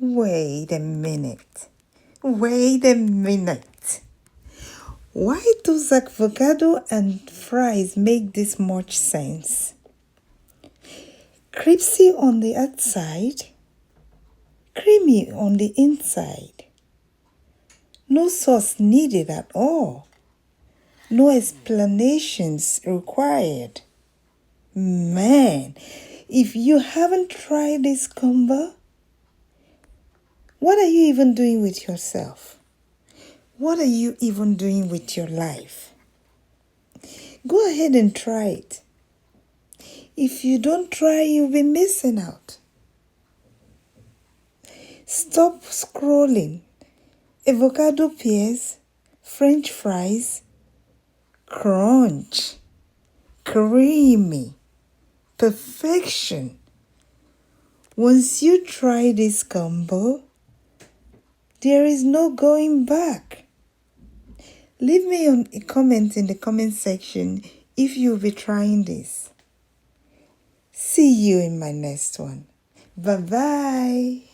Wait a minute. Wait a minute. Why does avocado and fries make this much sense? Crispy on the outside, creamy on the inside. No sauce needed at all. No explanations required. Man, if you haven't tried this combo, what are you even doing with yourself? What are you even doing with your life? Go ahead and try it. If you don't try, you'll be missing out. Stop scrolling. Avocado pears, French fries, crunch, creamy, perfection. Once you try this combo, there is no going back. Leave me a comment in the comment section if you'll be trying this. See you in my next one. Bye-bye.